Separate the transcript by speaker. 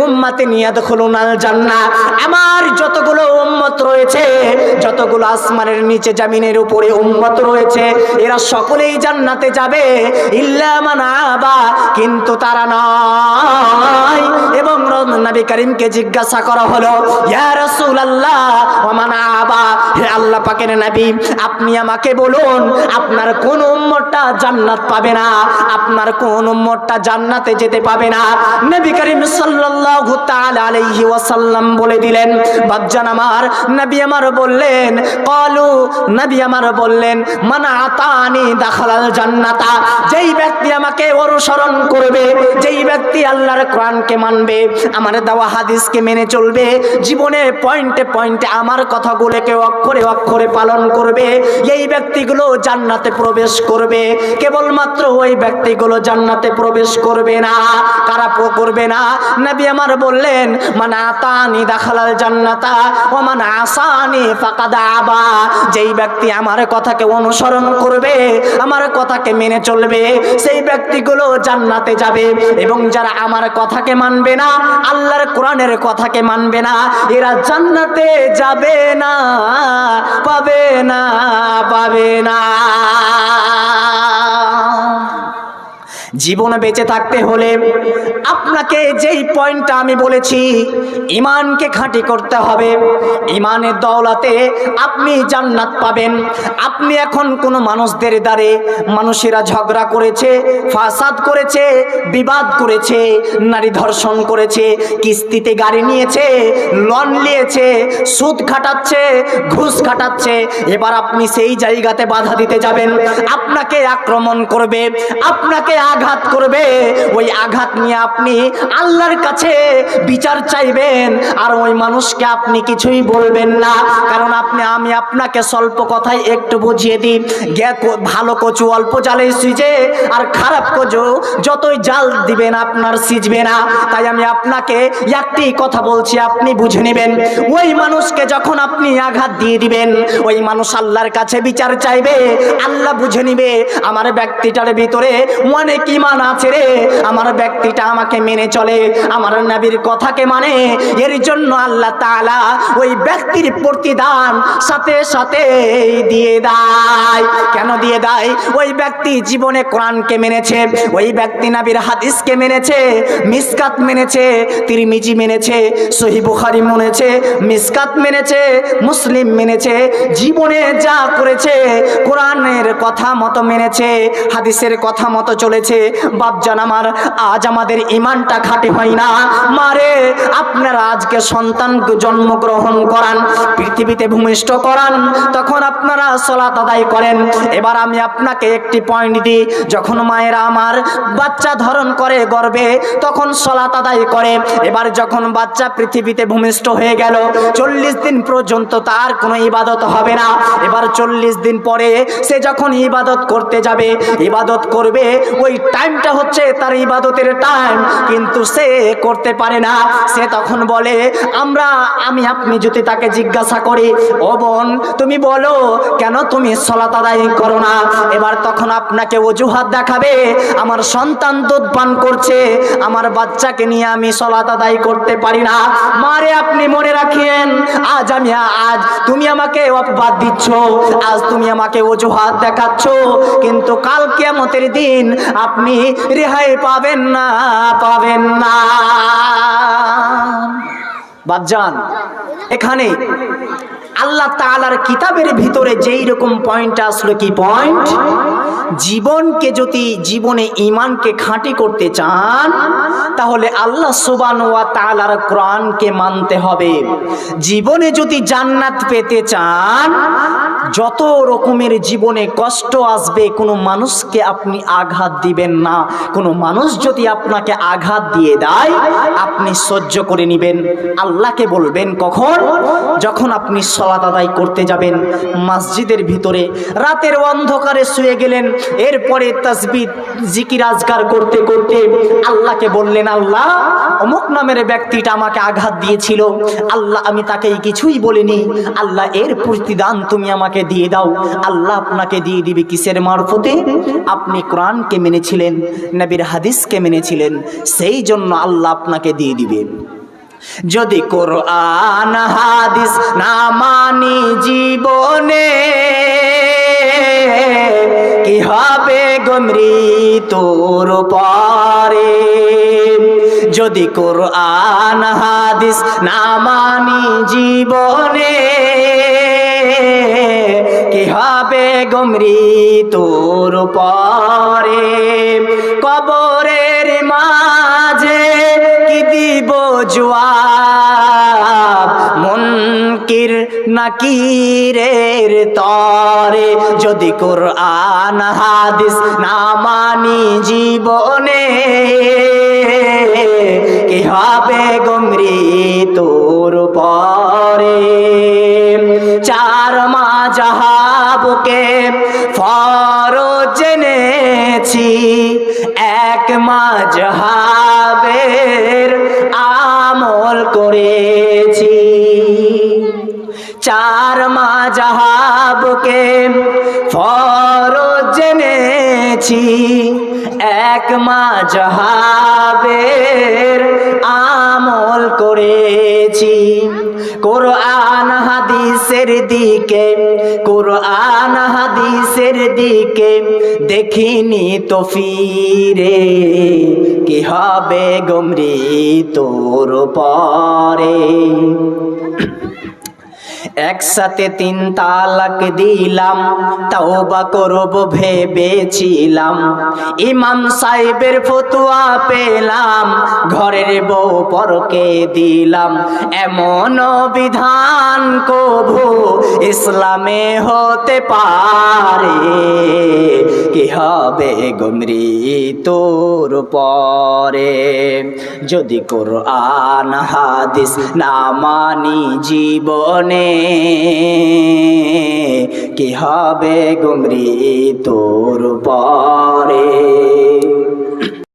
Speaker 1: উম্মতিন ইয়াদখুলুনাল জান্নাহ, আমার যতগুলো উম্মত রয়েছে, যতগুলো আসমানের নিচে জমিনের উপরে উম্মত রয়েছে, এরা সকলেই জান্নাতে যাবে, ইল্লা মান আবা, কিন্তু তারা নয়। এবং নবী করিমকে জিজ্ঞাসা করা হলো, ইয়া রাসূলুল্লাহ ওয়া মান আবা, হে আল্লাহ পাকের নবী, আপনি আমাকে বলুন আপনার কোন উম্মতটা জান্নাত পাবে না, আপনার কোন উম্মতটা জান্নাতে যেতে পাবে না। নবী করিম সাল্লাল্লাহু তাআলা আলাইহি ওয়াসাল্লাম বলে দিলেন, বাপজান আমার, নবী আমার বললেন, ক্বালু, নবী আমার বললেন, মান আতানি দাখালাল জান্নাতা, যেই ব্যক্তি আমাকে অনুসরণ করবে, যেই ব্যক্তি আল্লাহর কোরআনকে মানবে, আমার দেওয়া হাদিসকে মেনে চলবে, জীবনে পয়েন্টে পয়েন্টে আমার কথাগুলোকে অক্ষরে অক্ষরে পালন করবে, এই ব্যক্তিগুলো জান্নাতে প্রবেশ করবে। কেবলমাত্র ওই ব্যক্তিগুলো জান্নাতে প্রবেশ করবে না, কারা করবে না? নবী আমার বললেন, মান আতানি দাখালাল জান্নাতা ওয়া মান আসানি ফাকাদ আবা, যেই ব্যক্তি আমার কথাকে অনুসরণ করবে, আমার কথাকে মেনে চলবে, সেই ব্যক্তিগুলো জান্নাতে যাবে। এবং যারা আমার কথাকে মানবে না, আল্লাহর কোরআনের কথাকে মানবে না, এরা জান্নাতে যাবে না, পাবে না, পাবে না। জীবনে বেঁচে থাকতে হলে আপনাকে যেই পয়েন্টটা আমি বলেছি, ঈমানকে খাঁটি করতে হবে। ঈমানের দৌলতে আপনি জান্নাত পাবেন। আপনি এখন কোনো মানুষদের দ্বারে, মানুষেরা ঝগড়া করেছে, ফাসাদ করেছে, বিবাদ করেছে, নারী ধর্ষণ করেছে, কিস্তিতে গাড়ি নিয়েছে, লোন নিয়েছে, সুদ খাটাচ্ছে, ঘুষ খাটাচ্ছে, এবার আপনি সেই জায়গাতে বাধা দিতে যাবেন, আপনাকে আক্রমণ করবে, আপনাকে আঘাত করবে, ওই আঘাত নিয়ে আপনি আল্লাহর কাছে বিচার চাইবেন, আর ওই মানুষকে আপনি কিছুই বলবেন না। কারণ আমি আপনাকে স্বল্প কথায় একটু বুঝিয়ে দিই, ভালো কচু অল্প জালে সিজে, আর খারাপ কচু যতই জাল দিবেন আপনার সিজবে না। তাই আমি আপনাকে একটি কথা বলছি, আপনি বুঝে নেবেন। ওই মানুষকে যখন আপনি আঘাত দিয়ে দিবেন, ওই মানুষ আল্লাহর কাছে বিচার চাইবে, আল্লাহ বুঝে নিবে আমার ব্যক্তিটার ভিতরে অনেক ঈমান আছে রে, আমার ব্যক্তিটা আমাকে মেনে চলে, আমার নবীর কথাকে মানে। এর জন্য আল্লাহ তাআলা ওই ব্যক্তির প্রতিদান সাথে সাথে দিয়ে দেয়। কেন দিয়ে দেয়? ওই ব্যক্তি জীবনে কোরআনকে মেনেছে, ওই ব্যক্তি নবীর হাদিসকে মেনেছে, মিসকাত মেনেছে, তিরমিজি মেনেছে, সহিহ বুখারী মেনেছে, মিসকাত মেনেছে, মুসলিম মেনেছে, জীবনে যা করেছে কোরআনের কথা মতো মেনেছে, হাদিসের কথা মতো চলেছে। বাপজান আমার, আজ আমাদের ঈমানটা খাঁটি হয় না। মারে, আপনারা আজকে সন্তান জন্মগ্রহণ করান, পৃথিবীতে ভূমিষ্ঠ করান, তখন আপনারা সালাত আদায় করেন। এবার আমি আপনাকে একটি পয়েন্ট দিই, যখন মায়েরা আমার বাচ্চা ধারণ করে গর্ভে, তখন সালাত আদায় করে। এবার যখন বাচ্চা পৃথিবীতে ভূমিষ্ঠ হয়ে গেল, 40 দিন পর্যন্ত তার কোনো ইবাদত হবে না। এবার 40 দিন পরে সে যখন ইবাদত করতে যাবে, ইবাদত করবে, ওই টাইমটা হচ্ছে তার ইবাদতের টাইম, কিন্তু সে করতে পারে না। সে তখন বলে, আপনি যদি তাকে জিজ্ঞাসা করি, ও বোন তুমি বলো কেন তুমি সালাত আদায় করো না, এবার তখন আপনাকে অজুহাত দেখাবে, আমার সন্তান দুধ পান করছে, আমার বাচ্চাকে নিয়ে আমি সালাত আদায় করতে পারি না। মারে, আপনি মনে রাখেন, আজ তুমি আমাকে অপবাদ দিচ্ছ, আজ তুমি আমাকে অজুহাত দেখাচ্ছ, কিন্তু কাল কিয়ামতের দিন আপনি রেহাই পাবেন না, পাবেন না। বাপজান, এখানে আল্লাহ তাআলার কিতাবের ভিতরে যেই রকম পয়েন্ট আসলো, কি পয়েন্ট? জীবনে ঈমানকে খাঁটি করতে চান, তাহলে আল্লাহ সুবহানাহু ওয়া তাআলার কোরআনকে মানতে হবে। জীবনে যদি জান্নাত পেতে চান, যত রকমের জীবনে কষ্ট আসবে, কোনো মানুষকে আপনি আঘাত দিবেন না। কোনো মানুষ যদি আপনাকে আঘাত দিয়ে দেয়, আপনি সহ্য করে নেবেন। আল্লাহকে বলবেন কখন? যখন আপনি সালাত আদায় করতে যাবেন মসজিদের ভিতরে, রাতের অন্ধকারে শুয়ে গেলেন, এরপরে তাসবিহ জিকির আজকার করতে করতে আল্লাহকে বললেন, আল্লাহ অমুক নামের ব্যক্তিটা আমাকে আঘাত দিয়েছিল, আল্লাহ আমি তাকে কিছুই বলিনি, আল্লাহ এর প্রতিদান তুমি আমাকে আমাকে দিয়ে দাও, আল্লাহ আপনাকে দিয়ে দিবে। কিসের মারফতে? আপনি কোরআনকে মেনেছিলেন, নবীর হাদিসকে মেনেছিলেন, সেই জন্য আল্লাহ আপনাকে দিয়ে দিবেন। যদি কোরআন হাদিস না মানি জীবনে, কি হবে গো মৃত্যুর পরে? যদি কোরআন হাদিস না মানি জীবনে, কি হবে গো মৃত্যুর পরে? কবরের মাঝে কি দিব জবাব, মুনকির নাকিরের তরে? যদি কোরআন হাদিস না মানি জীবনে, কি হবে গো মৃত্যুর পরে? চার মাযহাবকে ফরজ জেনেছি, এক মাযহাবের আমল করেছি। চার মাযহাবকে ফরজ জেনেছি, এক মাযহাবের আমল করেছি। কোরআন হাদিসের দিকে, কোরআন হাদিসের দিকে দেখিনি তো ফিরে, কি হবে গো মৃত্যুর পরে? একসাথে 3 তালাক দিলাম, তওবা করব ভেবেছিলাম, ইমাম সাহেবের ফতোয়া পেলাম, ঘরের বউ পরকে দিলাম। এমন বিধান কভু ইসলামে হতে পারে? কি হবে গো মৃত্যুর পরে? যদি কোরআন হাদিস না মানি জীবনে, কি হবে গো মৃত্যুর পরে?